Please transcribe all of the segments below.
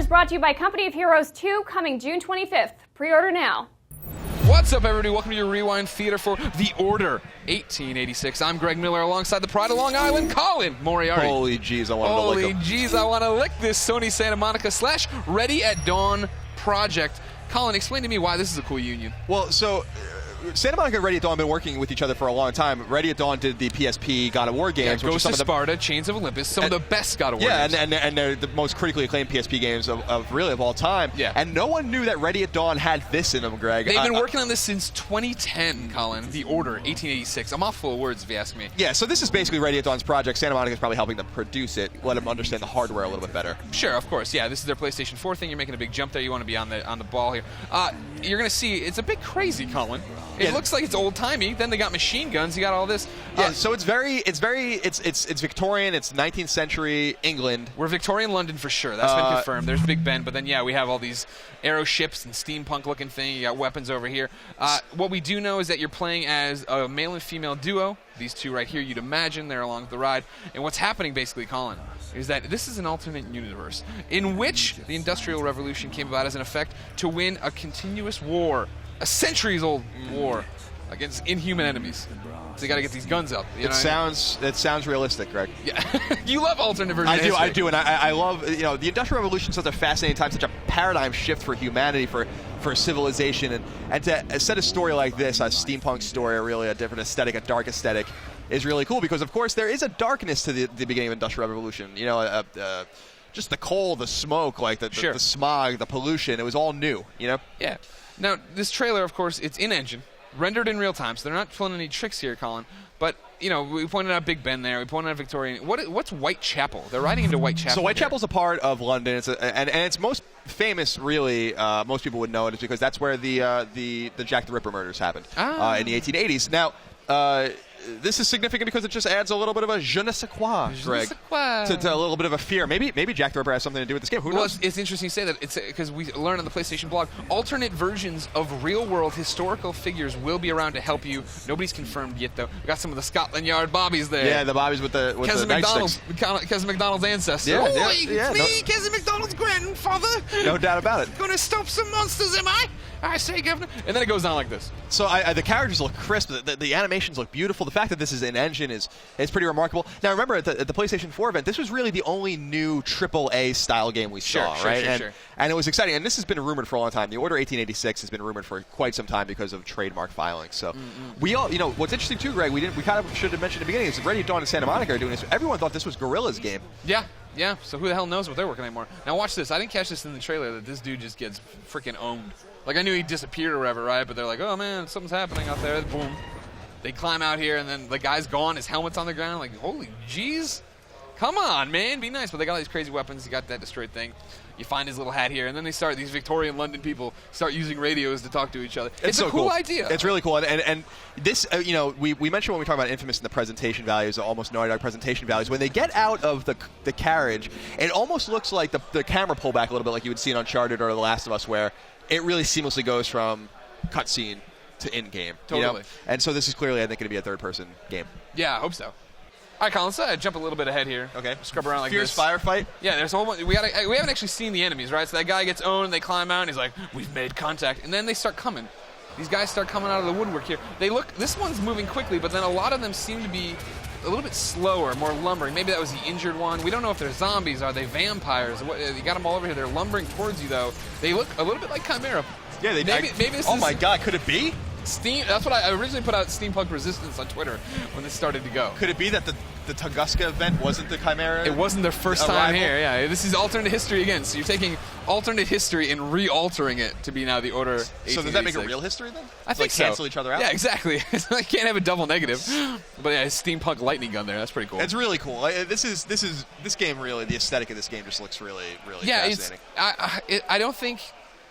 is brought to you by Company of Heroes 2, coming June 25th. Pre-order now. What's up, everybody? Welcome to your Rewind Theater for The Order 1886. I'm Greg Miller alongside the Pride of Long Island, Colin Moriarty. Holy jeez, I want to lick him. Holy jeez, I want to lick this Sony Santa Monica / Ready at Dawn project. Colin, explain to me why this is a cool union. Well, so Santa Monica and Ready at Dawn have been working with each other for a long time. Ready at Dawn did the PSP God of War games. Ghost of Sparta, Chains of Olympus, some of the best God of War games. Yeah, and they're the most critically acclaimed PSP games of really of all time. Yeah. And no one knew that Ready at Dawn had this in them, Greg. They've been working on this since 2010, Colin. The Order 1886. I'm off full of words, if you ask me. Yeah, so this is basically Ready at Dawn's project. Santa Monica is probably helping them produce it, let them understand the hardware a little bit better. Sure, of course. Yeah, this is their PlayStation 4 thing. You're making a big jump there. You want to be on the ball here. You're going to see it's a bit crazy, Colin. It looks like it's old-timey. Then they got machine guns. You got all this. Yeah, so it's Victorian. It's 19th century England. We're Victorian London for sure. That's been confirmed. There's Big Ben, but then yeah, we have all these aero ships and steampunk-looking thing. You got weapons over here. What we do know is that you're playing as a male and female duo. These two right here, you'd imagine they're along the ride. And what's happening, basically, Colin, is that this is an alternate universe in which the Industrial Revolution came about as an effect to win a continuous war, a centuries-old war against inhuman enemies. So you got to get these guns up. It sounds realistic, Greg. Yeah, you love alternate versions. I do, and I love the Industrial Revolution. Such a fascinating time, such a paradigm shift for humanity, for civilization, and to set a story like this, a steampunk story, really a different aesthetic, a dark aesthetic, is really cool because of course there is a darkness to the beginning of Industrial Revolution. Just the coal, the smoke, like the smog, the pollution. It was all new. Yeah. Now this trailer, of course, it's in engine. Rendered in real time, so they're not pulling any tricks here, Colin. But, we pointed out Big Ben there. We pointed out Victorian. What's Whitechapel? They're riding into Whitechapel. So Whitechapel's a part of London. It's and it's most famous, really. Most people would know it is because that's where the Jack the Ripper murders happened in the 1880s. Now, this is significant because it just adds a little bit of a je ne sais quoi, Greg, to a little bit of a fear. Maybe Jack the Ripper has something to do with this game. Who knows? It's interesting you say that. It's because we learned on the PlayStation blog, alternate versions of real-world historical figures will be around to help you. Nobody's confirmed yet, though. We got some of the Scotland Yard bobbies there. Yeah, the bobbies with the nightsticks. Kevin McDonald's ancestor. Yeah, it's me, Kevin McDonald's grandfather. No doubt about it. Gonna stop some monsters, am I? I say, Governor. And then it goes on like this. So the characters look crisp. The animations look beautiful. The fact that this is an engine is pretty remarkable. Now, remember, at the PlayStation 4 event, this was really the only new AAA style game we saw, right? And it was exciting. And this has been rumored for a long time. The Order 1886 has been rumored for quite some time because of trademark filings. So we all, what's interesting too, Greg, we kind of should have mentioned at the beginning is Ready at Dawn and Santa Monica are doing this. Everyone thought this was Guerrilla's game. Yeah, so who the hell knows what they're working anymore. Now watch this. I didn't catch this in the trailer that this dude just gets freaking owned. Like, I knew he disappeared or whatever, right? But they're like, oh, man, something's happening out there. Boom. They climb out here, and then the guy's gone. His helmet's on the ground. Like, holy jeez. Come on, man. Be nice. But they got all these crazy weapons. You got that destroyed thing. You find his little hat here, and then these Victorian London people start using radios to talk to each other. It's so a cool idea. It's really cool. And this, we mentioned when we talk about Infamous and the presentation values, almost Naughty Dog presentation values. When they get out of the carriage, it almost looks like the camera pull back a little bit like you would see in Uncharted or The Last of Us, where it really seamlessly goes from cutscene to in-game. Totally. And so this is clearly, I think, going to be a third-person game. Yeah, I hope so. All right, Colin, let's jump a little bit ahead here. Okay. Scrub around like Fierce this. firefight? Yeah, there's a whole bunch. We haven't actually seen the enemies, right? So that guy gets owned, they climb out, and he's like, we've made contact. And then they start coming. These guys start coming out of the woodwork here. This one's moving quickly, but then a lot of them seem to be a little bit slower, more lumbering. Maybe that was the injured one. We don't know if they're zombies. Are they vampires? You got them all over here. They're lumbering towards you, though. They look a little bit like Chimera. Yeah, maybe this oh is... my God, could it be? That's what I originally put out Steampunk Resistance on Twitter when this started to go. Could it be that the Tunguska event wasn't the Chimera? It wasn't their first time here, yeah. This is alternate history again. So you're taking alternate history and re-altering it to be now the Order 1886. So does that make a real history then? I think so. Cancel each other out? Yeah, exactly. I can't have a double negative. But yeah, steampunk lightning gun there. That's pretty cool. It's really cool. This game really, the aesthetic of this game just looks really, really fascinating. I don't think...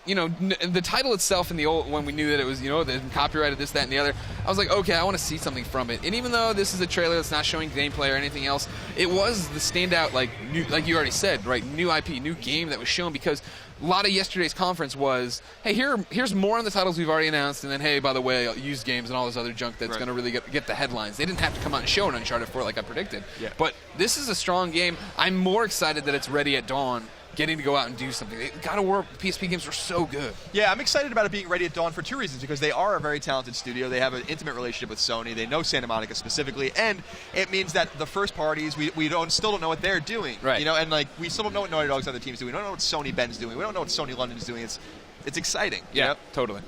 the title itself in the old, when we knew that it was, the copyrighted this, that, and the other, I was like, okay, I want to see something from it. And even though this is a trailer that's not showing gameplay or anything else, it was the standout, like you already said, right, new IP, new game that was shown, because a lot of yesterday's conference was, hey, here's more on the titles we've already announced, and then, hey, by the way, used games and all this other junk that's going to really get the headlines. They didn't have to come out and show an Uncharted 4 like I predicted. Yeah. But this is a strong game. I'm more excited that it's Ready at Dawn getting to go out and do something. God of War PSP games are so good. Yeah, I'm excited about it being ready at dawn for two reasons, because they are a very talented studio. They have an intimate relationship with Sony. They know Santa Monica specifically, and it means that the first parties, we still don't know what they're doing. Right. You know, and like we still don't know what Naughty Dog's other teams do. We don't know what Sony Ben's doing. We don't know what Sony London's doing. It's exciting. Yeah, you know? totally.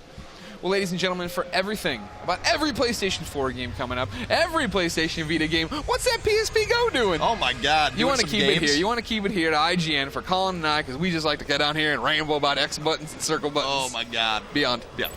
Well, ladies and gentlemen, for everything about every PlayStation 4 game coming up, every PlayStation Vita game, what's that PSP Go doing? Oh my God! You want to keep it here. You want to keep it here to IGN for Colin and I, because we just like to get down here and ramble about X buttons and circle buttons. Oh my God! Beyond. Yeah.